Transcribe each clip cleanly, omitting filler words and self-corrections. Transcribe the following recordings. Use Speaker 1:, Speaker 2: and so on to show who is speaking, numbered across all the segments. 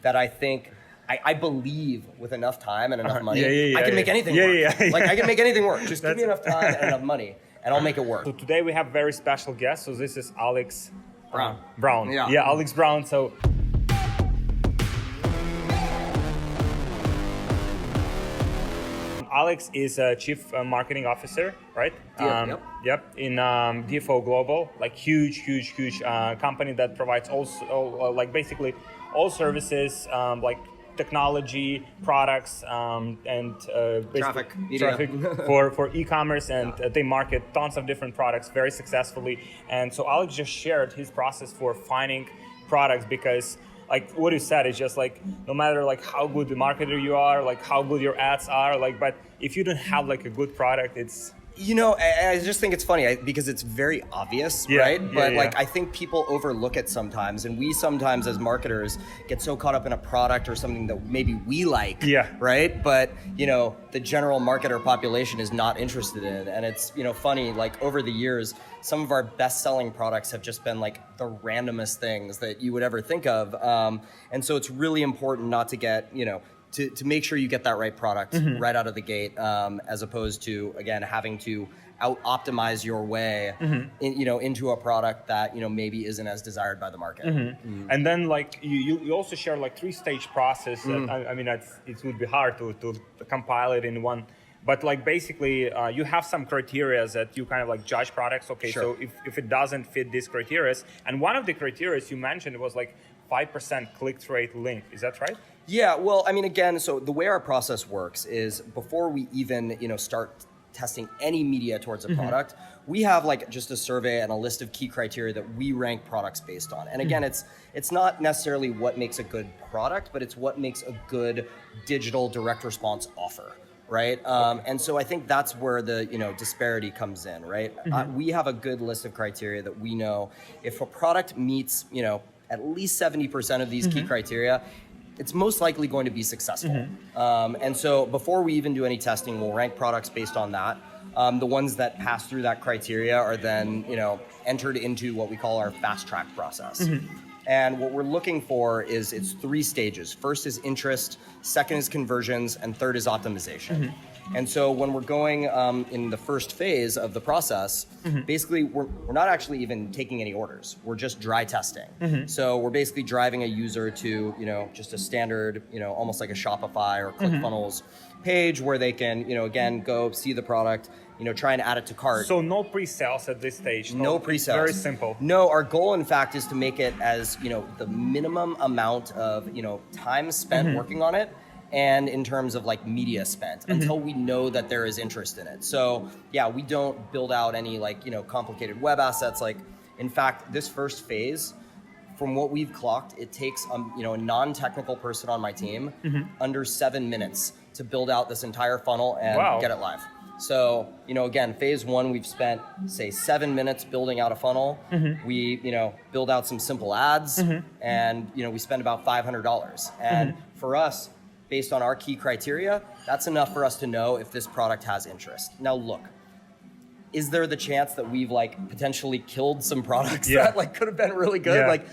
Speaker 1: that I think I believe with enough time and enough money, I can make anything work. Like I can make anything work. Just give me enough time and enough money, and I'll make it work.
Speaker 2: So today we have a very special guest. So this is Alex
Speaker 1: Brown.
Speaker 2: Yeah, Alex Brown. So Alex is a chief marketing officer, right?
Speaker 1: Yep.
Speaker 2: In DFO Global, like huge company that provides also like basically all services, like technology, products, and
Speaker 1: Traffic
Speaker 2: for e-commerce, and they market tons of different products very successfully. And so Alex just shared his process for finding products, because like what you said is just like, no matter like how good the marketer you are, like how good your ads are, like, but if you don't have like a good product, it's...
Speaker 1: You know, I just think it's funny because it's very obvious, right? But like, I think people overlook it sometimes, and we sometimes as marketers get so caught up in a product or something that maybe we like, right? But you know, the general marketer population is not interested in it. And it's, you know, funny, like over the years, some of our best-selling products have just been like the randomest things that you would ever think of. And so it's really important not to get, you know, to make sure you get that right product right out of the gate, as opposed to, again, having to out-optimize your way into a product that, you know, maybe isn't as desired by the market.
Speaker 2: And then like you also share like 3-stage process. That, I mean, it would be hard to compile it in one. But like basically, you have some criteria that you kind of like judge products. Okay, so if it doesn't fit these criteria, and one of the criteria you mentioned was like 5% click rate link. Is that right?
Speaker 1: Yeah, well, I mean, again, so the way our process works is before we even, you know, start testing any media towards a product, we have like just a survey and a list of key criteria that we rank products based on. And again, it's not necessarily what makes a good product, but it's what makes a good digital direct response offer, right? And so I think that's where the, you know, disparity comes in, right? We have a good list of criteria that we know if a product meets, you know, at least 70% of these key criteria, it's most likely going to be successful. And so before we even do any testing, we'll rank products based on that. The ones that pass through that criteria are then, you know, entered into what we call our fast track process. And what we're looking for is, it's 3 stages. First is interest, second is conversions, and third is optimization. And so when we're going in the first phase of the process, basically we're not actually even taking any orders. We're just dry testing. So we're basically driving a user to, you know, just a standard, you know, almost like a Shopify or ClickFunnels page where they can, you know, again, go see the product, you know, try and add it to cart.
Speaker 2: So no pre-sales at this stage?
Speaker 1: No pre-sales.
Speaker 2: Very simple.
Speaker 1: No, our goal in fact is to make it as, you know, the minimum amount of, you know, time spent working on it, and in terms of like media spent, until we know that there is interest in it. So yeah, we don't build out any like, you know, complicated web assets. Like, in fact, this first phase, from what we've clocked, it takes you know, a non-technical person on my team under 7 minutes to build out this entire funnel and get it live. So, you know, again, phase 1, we've spent, say, 7 minutes building out a funnel. We, you know, build out some simple ads, and, you know, we spend about $500. And for us, based on our key criteria, that's enough for us to know if this product has interest. Now, look, is there the chance that we've like potentially killed some products that like could have been really good? Like,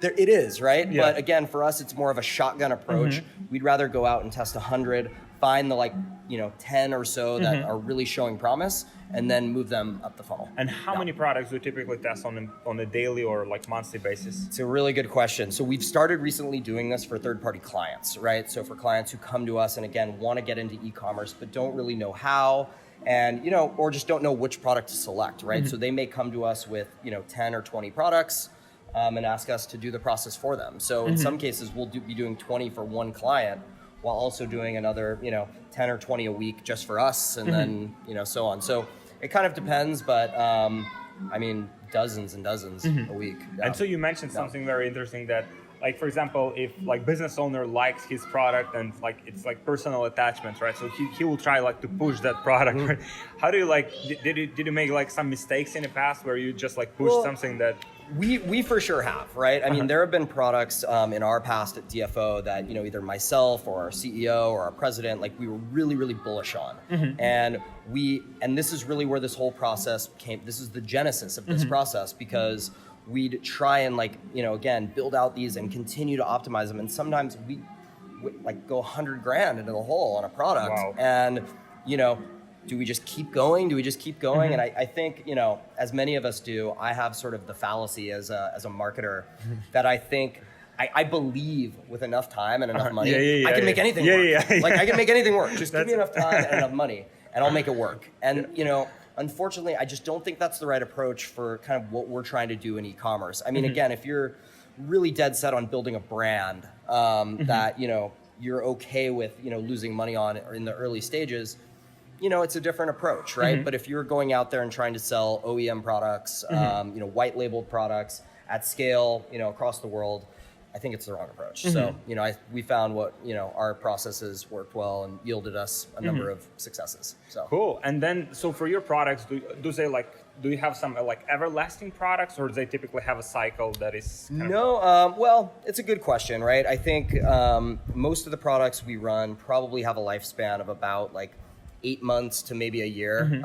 Speaker 1: there it is, right? But again, for us, it's more of a shotgun approach. We'd rather go out and test 100, find the like, you know, 10 or so that are really showing promise, and then move them up the funnel.
Speaker 2: And how many products do you typically test on a daily or like monthly basis?
Speaker 1: It's a really good question. So we've started recently doing this for third-party clients, right? So for clients who come to us and again, want to get into e-commerce, but don't really know how, and, you know, or just don't know which product to select, right? So they may come to us with, you know, 10 or 20 products, and ask us to do the process for them. So in some cases, we'll be doing 20 for one client, while also doing another, you know, 10 or 20 a week just for us, and then, you know, so on. So it kind of depends, but I mean, dozens and dozens a week.
Speaker 2: And so you mentioned something very interesting, that like, for example, if like business owner likes his product and like it's like personal attachment, right? So he will try like to push that product, right? How do you like, did you make like some mistakes in the past where you just like pushed something that...
Speaker 1: We for sure have, right? I mean, there have been products in our past at DFO that, you know, either myself or our CEO or our president, like we were really, really bullish on. And this is really where this whole process came. This is the genesis of this process, because we'd try and like, again, build out these and continue to optimize them. And sometimes we like go 100 grand into the hole on a product.
Speaker 2: Wow.
Speaker 1: And, do we just keep going? Do we just keep going? And I think, as many of us do, I have sort of the fallacy as a marketer that I think I believe with enough time and enough money, I can make anything work. Like I can make anything work. Just give me enough time and enough money and I'll make it work. And, unfortunately, I just don't think that's the right approach for kind of what we're trying to do in e-commerce. I mean, again, if you're really dead set on building a brand that, you're okay with, losing money on in the early stages, it's a different approach, right? But if you're going out there and trying to sell OEM products, white labeled products at scale, across the world, I think it's the wrong approach. So, we found what, our processes worked well and yielded us a number of successes. So
Speaker 2: cool. And then, so for your products, do you have some like everlasting products, or do they typically have a cycle that is
Speaker 1: well, it's a good question, right? I think most of the products we run probably have a lifespan of about like 8 months to maybe a year.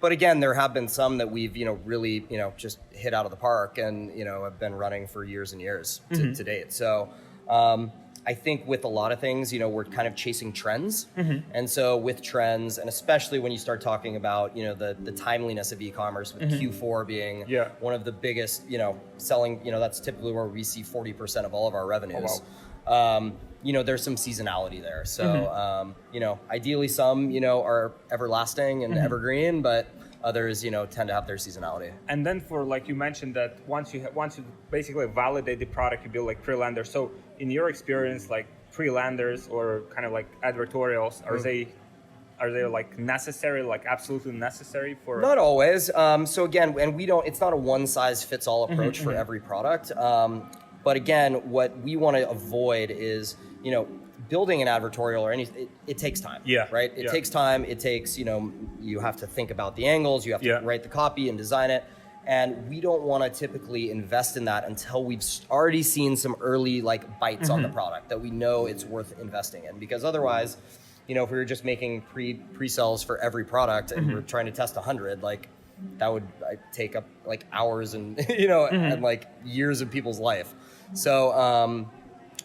Speaker 1: But again, there have been some that we've, really, just hit out of the park and, have been running for years and years to date. So I think with a lot of things, we're kind of chasing trends. And so with trends, and especially when you start talking about, the timeliness of e-commerce, with Q4 being one of the biggest, selling, that's typically where we see 40% of all of our revenues. Oh, wow. There's some seasonality there. So, ideally some, are everlasting and evergreen, but others, tend to have their seasonality.
Speaker 2: And then for, like you mentioned that once you basically validate the product, you build like pre-landers. So in your experience, like pre-landers or kind of like advertorials, are they like necessary, like absolutely necessary for?
Speaker 1: Not always. So again, and it's not a one size fits all approach for every product. But again, what we want to avoid is, building an advertorial or anything, it takes time. Right? It takes time. It takes, you have to think about the angles, you have to write the copy and design it. And we don't want to typically invest in that until we've already seen some early like bites on the product that we know it's worth investing in. Because otherwise, if we were just making pre-sales for every product and we're trying to test 100, like that would take up like hours and, and like years of people's life. So,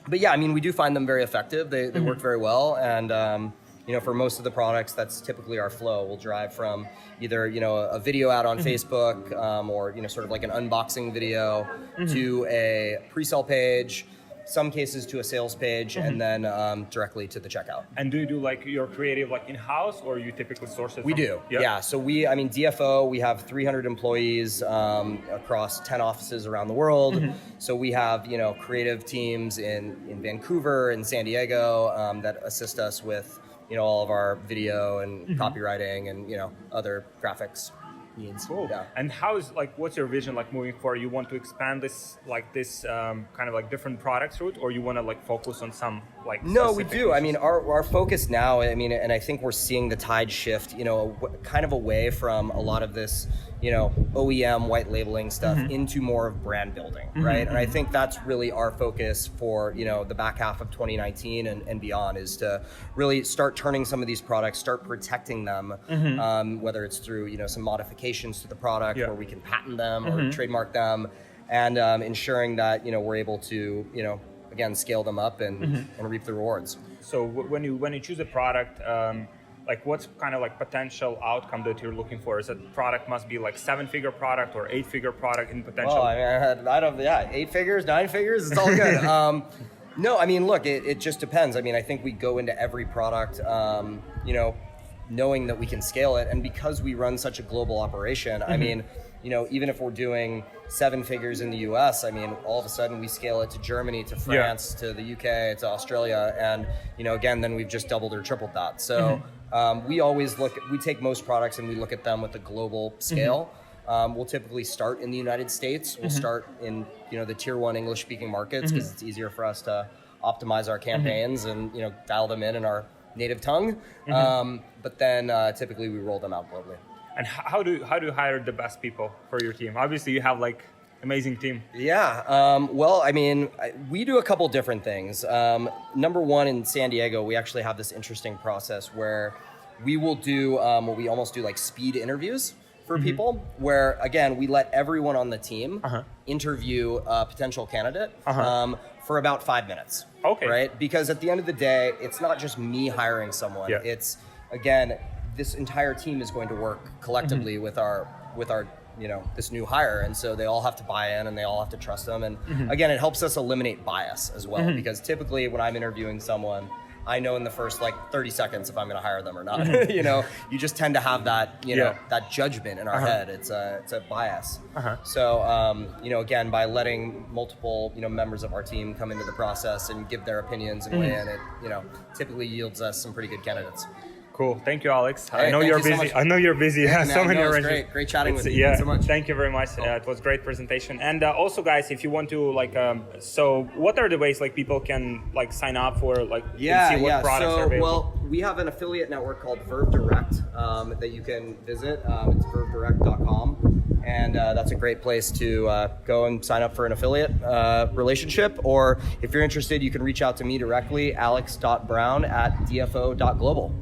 Speaker 1: but yeah, I mean, we do find them very effective. They work very well. And, for most of the products, that's typically our flow. We'll drive from either, a video ad on Facebook or, sort of like an unboxing video to a pre-sale page, some cases to a sales page, and then directly to the checkout.
Speaker 2: And do you do like your creative like in-house, or you typically source it?
Speaker 1: We do, yeah. So DFO, we have 300 employees across 10 offices around the world. So we have, creative teams in Vancouver and San Diego that assist us with, all of our video and copywriting and, other graphics needs.
Speaker 2: Cool.
Speaker 1: Yeah.
Speaker 2: And what's your vision like moving forward? You want to expand this kind of like different products route, or you want to like focus on some like?
Speaker 1: No, we do. Niches? I mean, our focus now, and I think we're seeing the tide shift, kind of away from a lot of this, OEM white labeling stuff into more of brand building, right? And I think that's really our focus for, the back half of 2019 and beyond, is to really start turning some of these products, start protecting them, whether it's through, some modifications to the product where we can patent them or trademark them, and ensuring that, we're able to, again, scale them up and reap the rewards.
Speaker 2: So when you choose a product, like what's kind of like potential outcome that you're looking for? Is that product must be like 7-figure product or 8-figure product in potential?
Speaker 1: Well, I don't, 8 figures, 9 figures, it's all good. No, I mean, look, it just depends. I mean, I think we go into every product, knowing that we can scale it. And because we run such a global operation, I mean, even if we're doing 7 figures in the US, I mean, all of a sudden we scale it to Germany, to France, to the UK, to Australia. And, again, then we've just doubled or tripled that. So we always we take most products and we look at them with a global scale. We'll typically start in the United States. We'll start in, the tier 1 English speaking markets, because it's easier for us to optimize our campaigns and, dial them in our native tongue. But then typically we roll them out globally.
Speaker 2: And how do you hire the best people for your team? Obviously, you have like amazing team.
Speaker 1: Yeah. Well, I mean, we do a couple different things. Number one, in San Diego, we actually have this interesting process where we will do what we almost do like speed interviews. for people, where again we let everyone on the team interview a potential candidate for about 5 minutes.
Speaker 2: Okay.
Speaker 1: Right? Because at the end of the day, it's not just me hiring someone.
Speaker 2: Yeah.
Speaker 1: It's again, this entire team is going to work collectively with our this new hire, and so they all have to buy in and they all have to trust them. And again, it helps us eliminate bias as well, because typically when I'm interviewing someone, I know in the first 30 seconds if I'm going to hire them or not. You just tend to have that, that judgment in our head. It's a bias. So, again, by letting multiple, members of our team come into the process and give their opinions and weigh in, it, typically yields us some pretty good candidates.
Speaker 2: Cool. Thank you, Alex.
Speaker 1: Hey,
Speaker 2: I know you're busy.
Speaker 1: I
Speaker 2: know you're busy.
Speaker 1: Yeah,
Speaker 2: so many
Speaker 1: arrangements. Great chatting with you.
Speaker 2: Yeah,
Speaker 1: Thanks so much.
Speaker 2: Thank you very much.
Speaker 1: Cool.
Speaker 2: It was a great presentation. And also, guys, if you want to so what are the ways people can sign up for and see what products are available?
Speaker 1: Well, we have an affiliate network called Verve Direct that you can visit. It's vervedirect.com. And that's a great place to go and sign up for an affiliate relationship. Or if you're interested, you can reach out to me directly, alex.brown@dfo.global.